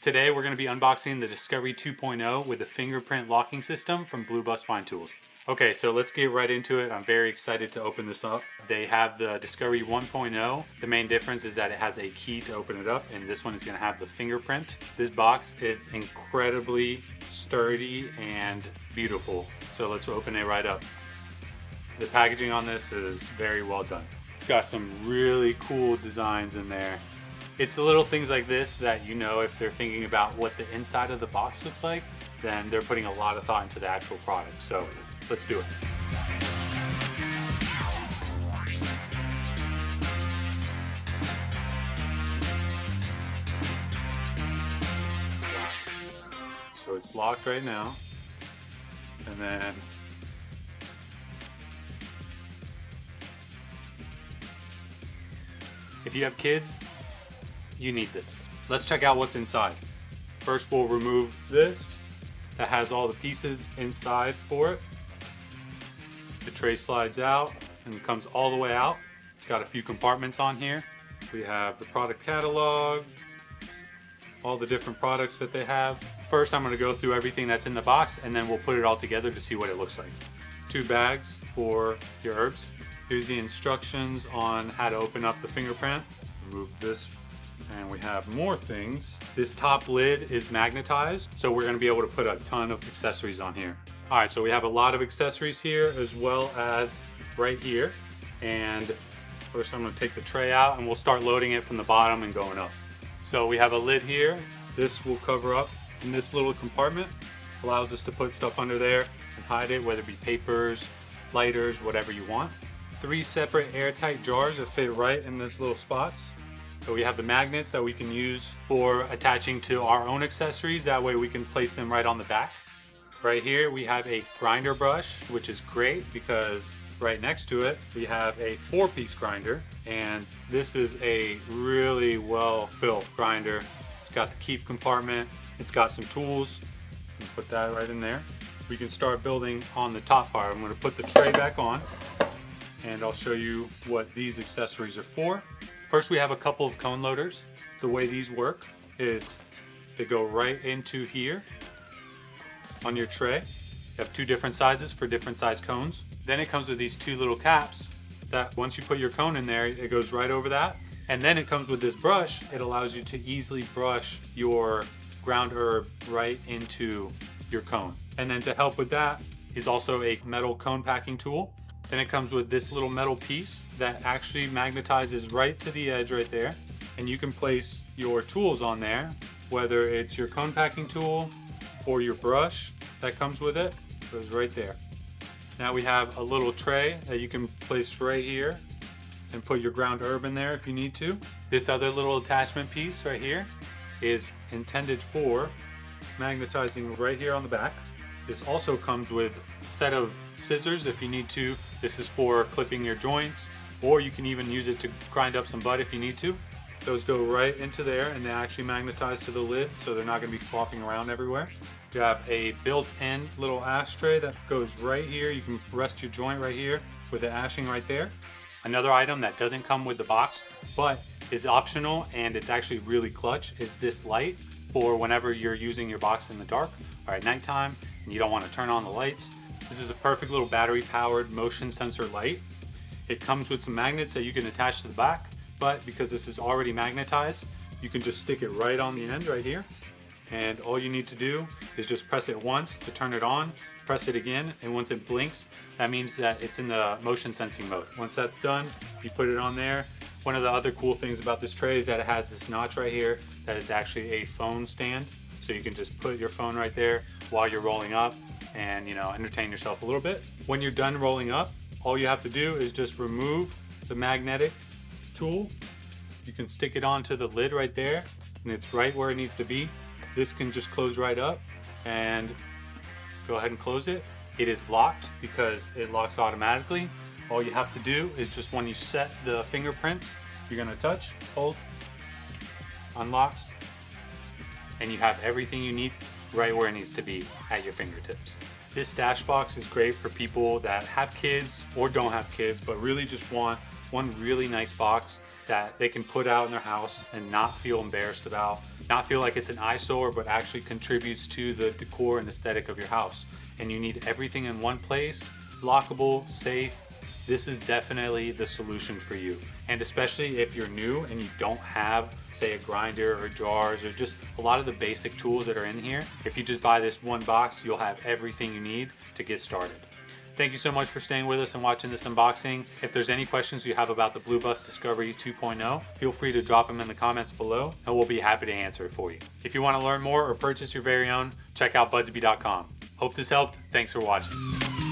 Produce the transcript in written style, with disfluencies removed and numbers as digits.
Today we're going to be unboxing the Discovery 2.0 with the fingerprint locking system from Blue Bus Fine Tools. Okay, so let's get right into it. I'm very excited to open this up. They have the Discovery 1.0. The main difference is that it has a key to open it up, and this one is going to have the fingerprint. This box is incredibly sturdy and beautiful, so let's open it right up. The packaging on this is very well done. It's got some really cool designs in there. It's the little things like this that, you know, if they're thinking about what the inside of the box looks like, then they're putting a lot of thought into the actual product. So let's do it. So it's locked right now. And then if you have kids, you need this. Let's check out what's inside. First, we'll remove this that has all the pieces inside for it. The tray slides out and comes all the way out. It's got a few compartments on here. We have the product catalog, all the different products that they have. First, I'm going to go through everything that's in the box, and then we'll put it all together to see what it looks like. 2 bags for your herbs. Here's the instructions on how to open up the fingerprint. Remove this, and we have more things. This top lid is magnetized, so we're going to be able to put a ton of accessories on here. All right, so we have a lot of accessories here as well as right here. And first I'm going to take the tray out and we'll start loading it from the bottom and going up. So we have a lid here. This will cover up in this little compartment. Allows us to put stuff under there and hide it, whether it be papers, lighters, whatever you want. 3 separate airtight jars that fit right in this little spots. So we have the magnets that we can use for attaching to our own accessories. That way we can place them right on the back. Right here we have a grinder brush, which is great because right next to it we have a 4-piece grinder, and this is a really well built grinder. It's got the keef compartment, it's got some tools. Put that right in there. We can start building on the top part. I'm going to put the tray back on and I'll show you what these accessories are for. First, we have a couple of cone loaders. The way these work is they go right into here on your tray. You have 2 different sizes for different size cones. Then it comes with these 2 little caps that once you put your cone in there, it goes right over that. And then it comes with this brush. It allows you to easily brush your ground herb right into your cone. And then to help with that is also a metal cone packing tool. Then it comes with this little metal piece that actually magnetizes right to the edge right there. And you can place your tools on there, whether it's your cone packing tool or your brush that comes with it. It goes right there. Now we have a little tray that you can place right here and put your ground herb in there if you need to. This other little attachment piece right here is intended for magnetizing right here on the back. This also comes with a set of scissors if you need to. This is for clipping your joints, or you can even use it to grind up some butt if you need to. Those go right into there and they actually magnetize to the lid, so they're not going to be flopping around everywhere. You have a built-in little ashtray that goes right here. You can rest your joint right here with the ashing right there. Another item that doesn't come with the box but is optional, and it's actually really clutch, is this light for whenever you're using your box in the dark or at nighttime and you don't want to turn on the lights. This is a perfect little battery powered motion sensor light. It comes with some magnets that you can attach to the back, but because this is already magnetized, you can just stick it right on the end right here. And all you need to do is just press it once to turn it on, press it again, and once it blinks, that means that it's in the motion sensing mode. Once that's done, you put it on there. One of the other cool things about this tray is that it has this notch right here that is actually a phone stand. So you can just put your phone right there while you're rolling up and, you know, entertain yourself a little bit. When you're done rolling up, all you have to do is just remove the magnetic tool. You can stick it onto the lid right there and it's right where it needs to be. This can just close right up and go ahead and close it. It is locked because it locks automatically. All you have to do is just when you set the fingerprints, you're gonna touch, hold, unlocks, and you have everything you need right where it needs to be at your fingertips. This stash box is great for people that have kids or don't have kids, but really just want one really nice box that they can put out in their house and not feel embarrassed about, not feel like it's an eyesore, but actually contributes to the decor and aesthetic of your house. And you need everything in one place, lockable, safe. This is definitely the solution for you. And especially if you're new and you don't have, say, a grinder or jars or just a lot of the basic tools that are in here, if you just buy this one box, you'll have everything you need to get started. Thank you so much for staying with us and watching this unboxing. If there's any questions you have about the Blue Bus Discovery 2.0, feel free to drop them in the comments below and we'll be happy to answer it for you. If you want to learn more or purchase your very own, check out budsby.com. Hope this helped. Thanks for watching.